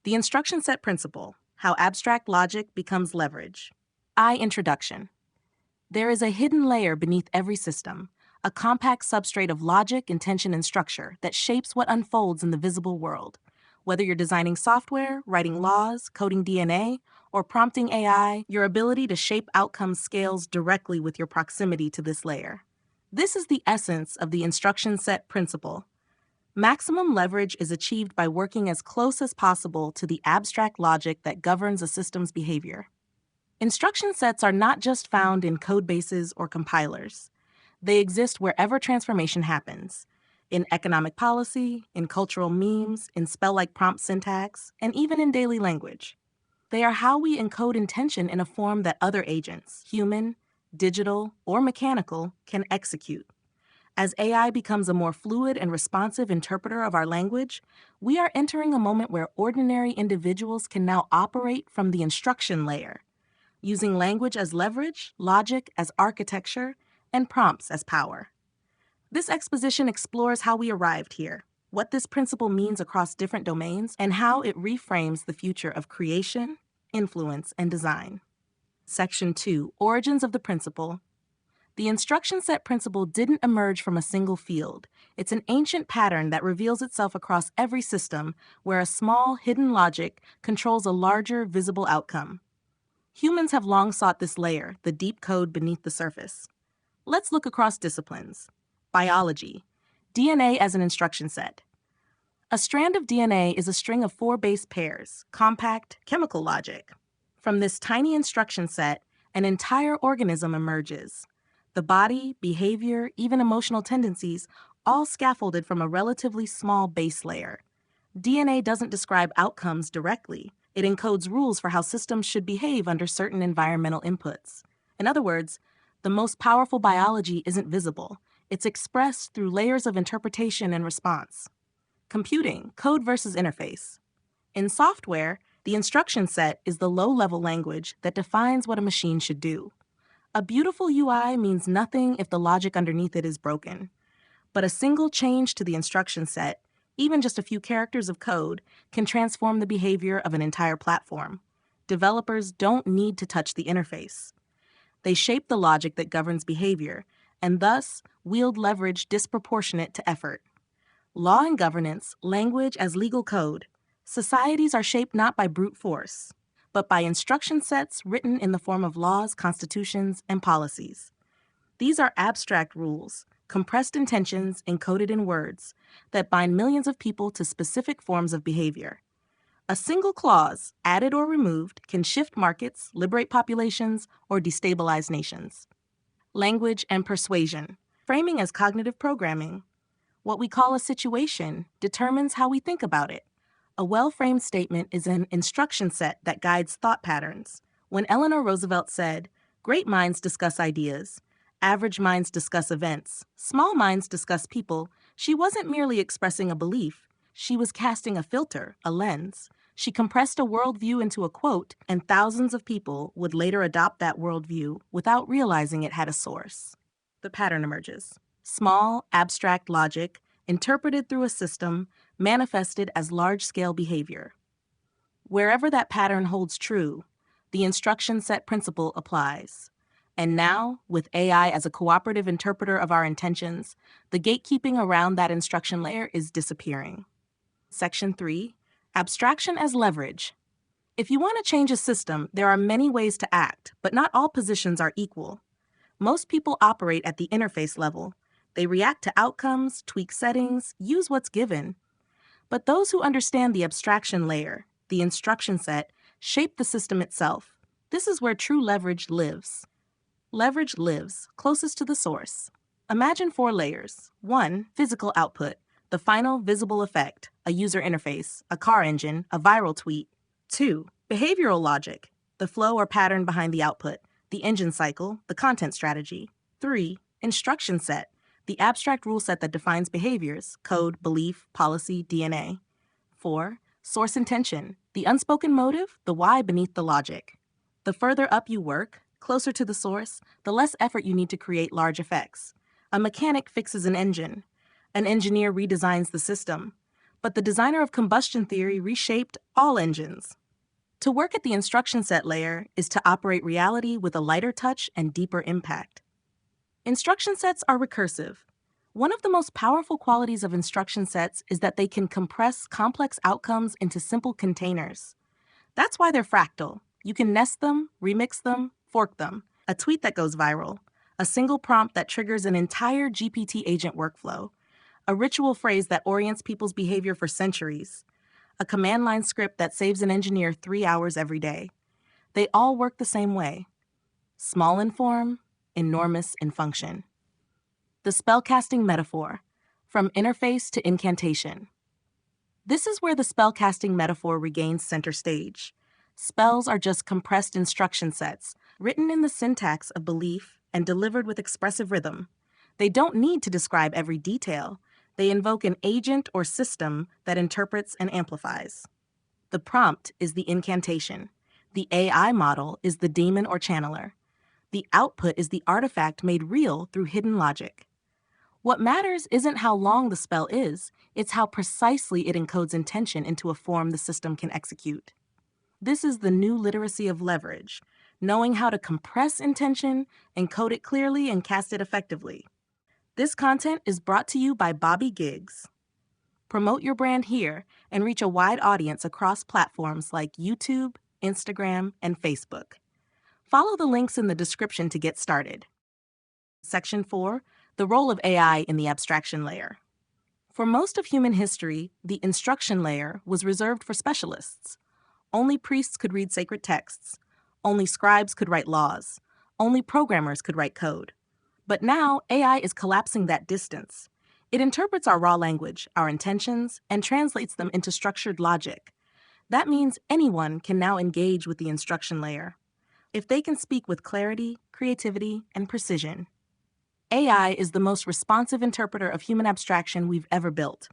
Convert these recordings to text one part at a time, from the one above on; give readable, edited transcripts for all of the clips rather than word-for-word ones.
The instruction set principle, how abstract logic becomes leverage. Introduction. There is a hidden layer beneath every system, a compact substrate of logic, intention, and structure that shapes what unfolds in the visible world. Whether you're designing software, writing laws, coding DNA, or prompting AI, your ability to shape outcomes scales directly with your proximity to this layer. This is the essence of the instruction set principle. Maximum leverage is achieved by working as close as possible to the abstract logic that governs a system's behavior. Instruction sets are not just found in codebases or compilers. They exist wherever transformation happens, in economic policy, in cultural memes, in spell-like prompt syntax, and even in daily language. They are how we encode intention in a form that other agents, human, digital, or mechanical, can execute. As AI becomes a more fluid and responsive interpreter of our language, we are entering a moment where ordinary individuals can now operate from the instruction layer, using language as leverage, logic as architecture, and prompts as power. This exposition explores how we arrived here, what this principle means across different domains, and how it reframes the future of creation, influence, and design. Section 2, Origins of the Principle. The instruction set principle didn't emerge from a single field. It's an ancient pattern that reveals itself across every system where a small, hidden logic controls a larger, visible outcome. Humans have long sought this layer, the deep code beneath the surface. Let's look across disciplines. Biology. DNA as an instruction set. A strand of DNA is a string of 4 base pairs, compact, chemical logic. From this tiny instruction set, an entire organism emerges. The body, behavior, even emotional tendencies, all scaffolded from a relatively small base layer. DNA doesn't describe outcomes directly. It encodes rules for how systems should behave under certain environmental inputs. In other words, the most powerful biology isn't visible. It's expressed through layers of interpretation and response. Computing, code versus interface. In software, the instruction set is the low-level language that defines what a machine should do. A beautiful UI means nothing if the logic underneath it is broken. But a single change to the instruction set, even just a few characters of code, can transform the behavior of an entire platform. Developers don't need to touch the interface. They shape the logic that governs behavior, and thus wield leverage disproportionate to effort. Law and governance, language as legal code. Societies are shaped not by brute force, but by instruction sets written in the form of laws, constitutions, and policies. These are abstract rules, compressed intentions encoded in words, that bind millions of people to specific forms of behavior. A single clause, added or removed, can shift markets, liberate populations, or destabilize nations. Language and persuasion. Framing as cognitive programming. What we call a situation determines how we think about it. A well-framed statement is an instruction set that guides thought patterns. When Eleanor Roosevelt said, "Great minds discuss ideas, average minds discuss events, small minds discuss people," she wasn't merely expressing a belief. She was casting a filter, a lens. She compressed a worldview into a quote, and thousands of people would later adopt that worldview without realizing it had a source. The pattern emerges. Small, abstract logic, interpreted through a system, manifested as large-scale behavior. Wherever that pattern holds true, the instruction set principle applies. And now, with AI as a cooperative interpreter of our intentions, the gatekeeping around that instruction layer is disappearing. Section 3, Abstraction as leverage. If you want to change a system, there are many ways to act, but not all positions are equal. Most people operate at the interface level. They react to outcomes, tweak settings, use what's given. But those who understand the abstraction layer, the instruction set, shape the system itself. This is where true leverage lives. Leverage lives closest to the source. Imagine 4 layers. 1, physical output, the final visible effect, a user interface, a car engine, a viral tweet. 2, behavioral logic, the flow or pattern behind the output, the engine cycle, the content strategy. 3, instruction set, the abstract rule set that defines behaviors, code, belief, policy, DNA. 4, source intention, the unspoken motive, the why beneath the logic. The further up you work, closer to the source, the less effort you need to create large effects. A mechanic fixes an engine. An engineer redesigns the system. but the designer of combustion theory reshaped all engines. To work at the instruction set layer is to operate reality with a lighter touch and deeper impact. Instruction sets are recursive. One of the most powerful qualities of instruction sets is that they can compress complex outcomes into simple containers. That's why they're fractal. You can nest them, remix them, fork them. A tweet that goes viral, a single prompt that triggers an entire GPT agent workflow, a ritual phrase that orients people's behavior for centuries, a command line script that saves an engineer 3 hours every day. They all work the same way. Small in form, enormous in function. The spellcasting metaphor, from interface to incantation. This is where the spellcasting metaphor regains center stage. Spells are just compressed instruction sets, written in the syntax of belief and delivered with expressive rhythm. They don't need to describe every detail. They invoke an agent or system that interprets and amplifies. The prompt is the incantation. The AI model is the daemon or channeler. The output is the artifact made real through hidden logic. What matters isn't how long the spell is, it's how precisely it encodes intention into a form the system can execute. This is the new literacy of leverage, knowing how to compress intention, encode it clearly, and cast it effectively. This content is brought to you by Bobby Giggs. Promote your brand here and reach a wide audience across platforms like YouTube, Instagram, and Facebook. Follow the links in the description to get started. Section 4. The role of AI in the abstraction layer. For most of human history, the instruction layer was reserved for specialists. Only priests could read sacred texts. Only scribes could write laws. Only programmers could write code. But now, AI is collapsing that distance. It interprets our raw language, our intentions, and translates them into structured logic. That means anyone can now engage with the instruction layer, if they can speak with clarity, creativity, and precision. AI is the most responsive interpreter of human abstraction we've ever built.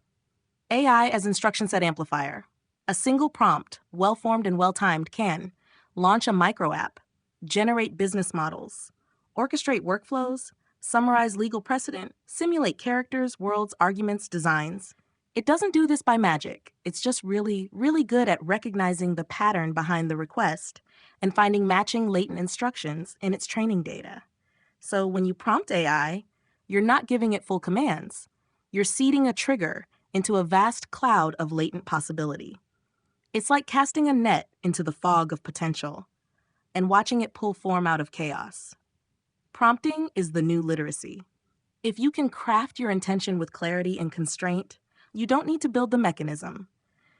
AI as instruction set amplifier. A single prompt, well-formed and well-timed, can launch a micro app, generate business models, orchestrate workflows, summarize legal precedent, simulate characters, worlds, arguments, designs. It doesn't do this by magic. It's just really, really good at recognizing the pattern behind the request and finding matching latent instructions in its training data. So when you prompt AI, you're not giving it full commands. You're seeding a trigger into a vast cloud of latent possibility. It's like casting a net into the fog of potential and watching it pull form out of chaos. Prompting is the new literacy. If you can craft your intention with clarity and constraint, you don't need to build the mechanism.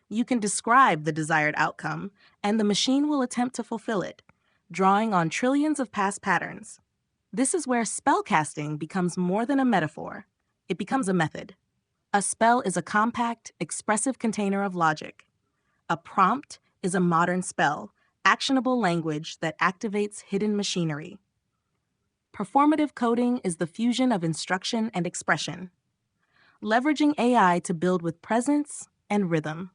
You can describe the desired outcome, and the machine will attempt to fulfill it, drawing on trillions of past patterns. This is where spellcasting becomes more than a metaphor. It becomes a method. A spell is a compact, expressive container of logic. A prompt is a modern spell, actionable language that activates hidden machinery. Performative coding is the fusion of instruction and expression, leveraging AI to build with presence and rhythm.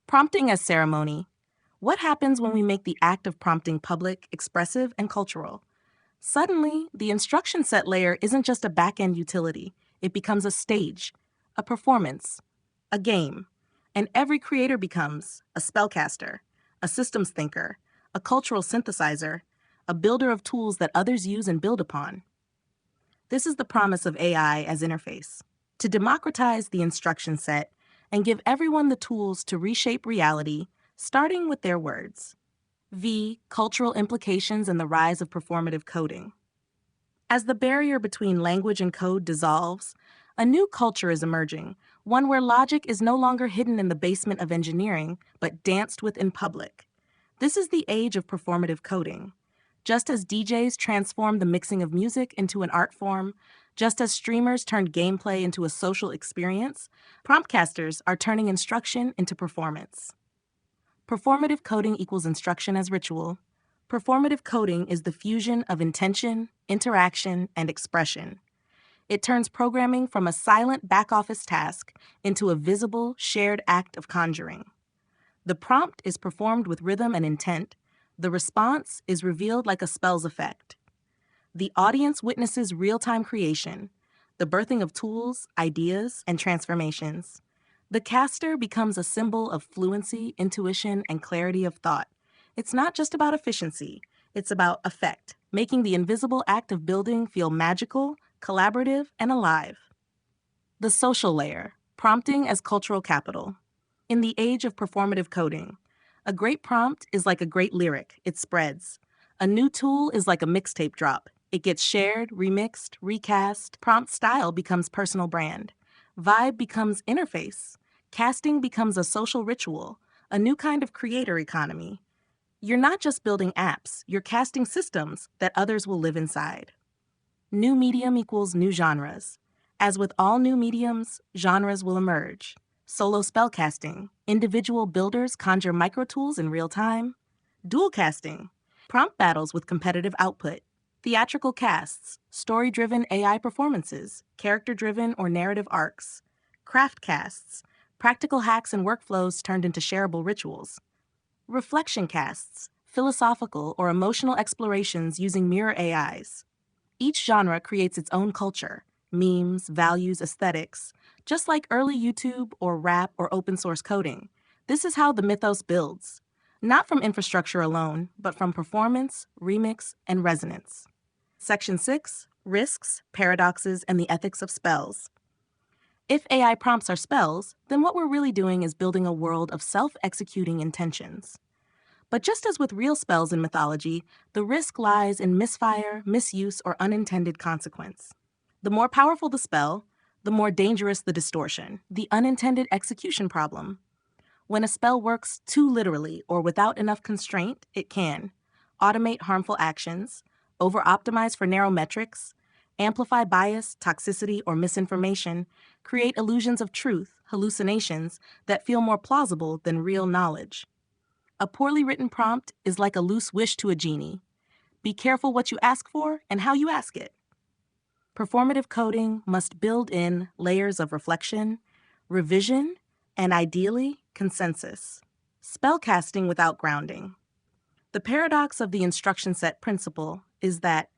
Prompting as ceremony. What happens when we make the act of prompting public, expressive, and cultural? Suddenly, the instruction set layer isn't just a back-end utility. It becomes a stage, a performance, a game. And every creator becomes a spellcaster, a systems thinker, a cultural synthesizer, a builder of tools that others use and build upon. This is the promise of AI as interface, to democratize the instruction set and give everyone the tools to reshape reality, starting with their words. Cultural implications and the rise of performative coding. As the barrier between language and code dissolves, a new culture is emerging, one where logic is no longer hidden in the basement of engineering, but danced with in public. This is the age of performative coding. Just as DJs transformed the mixing of music into an art form, just as streamers turned gameplay into a social experience, promptcasters are turning instruction into performance. Performative coding equals instruction as ritual. Performative coding is the fusion of intention, interaction, and expression. It turns programming from a silent back-office task into a visible, shared act of conjuring. The prompt is performed with rhythm and intent. The response is revealed like a spell's effect. The audience witnesses real-time creation, the birthing of tools, ideas, and transformations. The caster becomes a symbol of fluency, intuition, and clarity of thought. It's not just about efficiency, it's about effect, making the invisible act of building feel magical, collaborative, and alive. The social layer, prompting as cultural capital. In the age of performative coding, a great prompt is like a great lyric, it spreads. A new tool is like a mixtape drop. It gets shared, remixed, recast. Prompt style becomes personal brand. Vibe becomes interface. Casting becomes a social ritual, a new kind of creator economy. You're not just building apps, you're casting systems that others will live inside. New medium equals new genres. As with all new mediums, genres will emerge. Solo spellcasting. Individual builders conjure microtools in real time. Dual casting. Prompt battles with competitive output. Theatrical casts. Story-driven AI performances. Character-driven or narrative arcs. Craft casts. Practical hacks and workflows turned into shareable rituals. Reflection casts. Philosophical or emotional explorations using mirror AIs. Each genre creates its own culture, memes, values, aesthetics, just like early YouTube or rap or open source coding. This is how the mythos builds, not from infrastructure alone, but from performance, remix, and resonance. Section 6, Risks, Paradoxes, and the Ethics of Spells. If AI prompts are spells, then what we're really doing is building a world of self-executing intentions. But just as with real spells in mythology, the risk lies in misfire, misuse, or unintended consequence. The more powerful the spell, the more dangerous the distortion, the unintended execution problem. When a spell works too literally or without enough constraint, it can automate harmful actions, over-optimize for narrow metrics, amplify bias, toxicity, or misinformation, create illusions of truth, hallucinations that feel more plausible than real knowledge. A poorly written prompt is like a loose wish to a genie. Be careful what you ask for and how you ask it. Performative coding must build in layers of reflection, revision, and ideally, consensus. Spellcasting without grounding. The paradox of the instruction set principle is that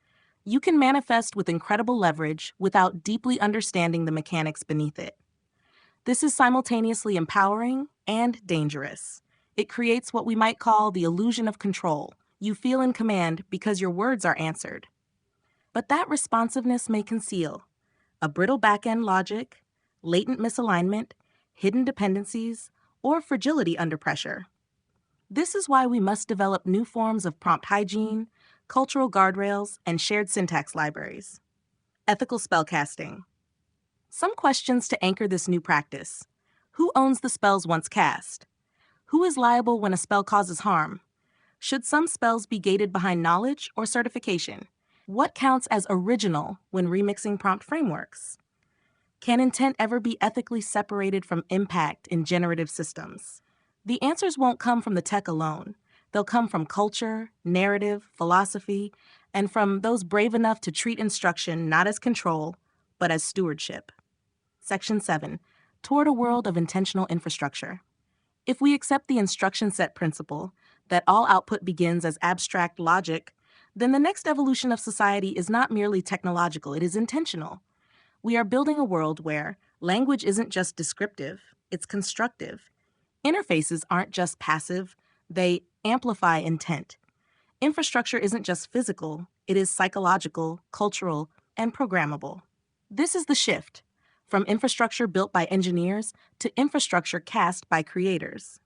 you can manifest with incredible leverage without deeply understanding the mechanics beneath it. This is simultaneously empowering and dangerous. It creates what we might call the illusion of control. You feel in command because your words are answered. But that responsiveness may conceal a brittle back-end logic, latent misalignment, hidden dependencies, or fragility under pressure. This is why we must develop new forms of prompt hygiene, cultural guardrails, and shared syntax libraries. Ethical spellcasting. Some questions to anchor this new practice. Who owns the spells once cast? Who is liable when a spell causes harm? Should some spells be gated behind knowledge or certification? What counts as original when remixing prompt frameworks? Can intent ever be ethically separated from impact in generative systems? The answers won't come from the tech alone. They'll come from culture, narrative, philosophy, and from those brave enough to treat instruction not as control, but as stewardship. Section 7. Toward a world of intentional infrastructure. If we accept the instruction set principle, that all output begins as abstract logic, then the next evolution of society is not merely technological, it is intentional. We are building a world where language isn't just descriptive, it's constructive. Interfaces aren't just passive, they amplify intent. Infrastructure isn't just physical, it is psychological, cultural, and programmable. This is the shift, from infrastructure built by engineers to infrastructure cast by creators.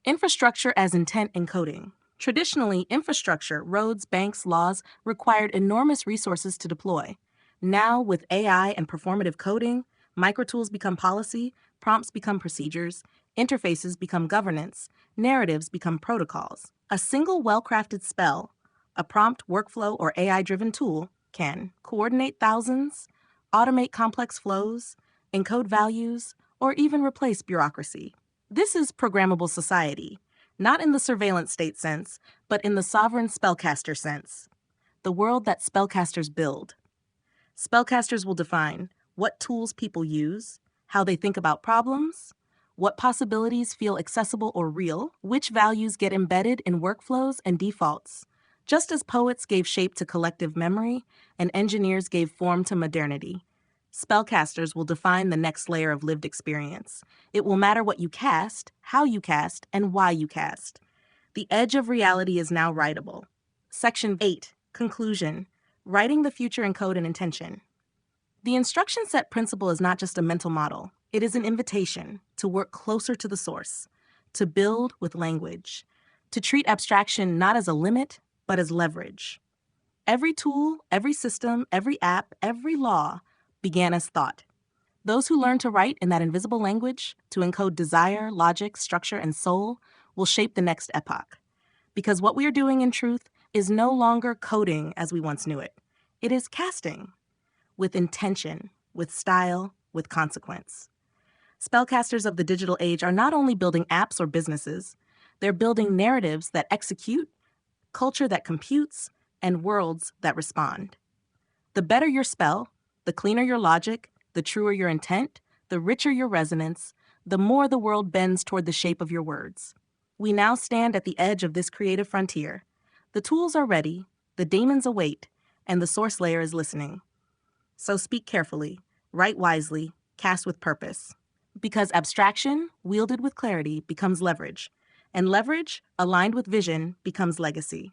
Infrastructure as intent encoding. Traditionally, infrastructure, roads, banks, laws, required enormous resources to deploy. Now, with AI and performative coding, microtools become policy, prompts become procedures, interfaces become governance, narratives become protocols. A single well-crafted spell, a prompt, workflow, or AI-driven tool can coordinate thousands, automate complex flows, encode values, or even replace bureaucracy. This is programmable society, not in the surveillance state sense, but in the sovereign spellcaster sense. The world that spellcasters build. Spellcasters will define what tools people use, how they think about problems, what possibilities feel accessible or real, which values get embedded in workflows and defaults. Just as poets gave shape to collective memory and engineers gave form to modernity, Spellcasters will define the next layer of lived experience. It will matter what you cast, how you cast, and why you cast. The edge of reality is now writable. Section 8, Conclusion, Writing the Future in Code and Intention. The instruction set principle is not just a mental model. It is an invitation to work closer to the source, to build with language, to treat abstraction not as a limit, but as leverage. Every tool, every system, every app, every law began as thought. Those who learn to write in that invisible language, to encode desire, logic, structure, and soul, will shape the next epoch. Because what we are doing in truth is no longer coding as we once knew it. It is casting, with intention, with style, with consequence. Spellcasters of the digital age are not only building apps or businesses, they're building narratives that execute, culture that computes, and worlds that respond. The better your spell, the cleaner your logic, the truer your intent, the richer your resonance, the more the world bends toward the shape of your words. We now stand at the edge of this creative frontier. The tools are ready, the daemons await, and the source layer is listening. So speak carefully, write wisely, cast with purpose. Because abstraction, wielded with clarity, becomes leverage, and leverage, aligned with vision, becomes legacy.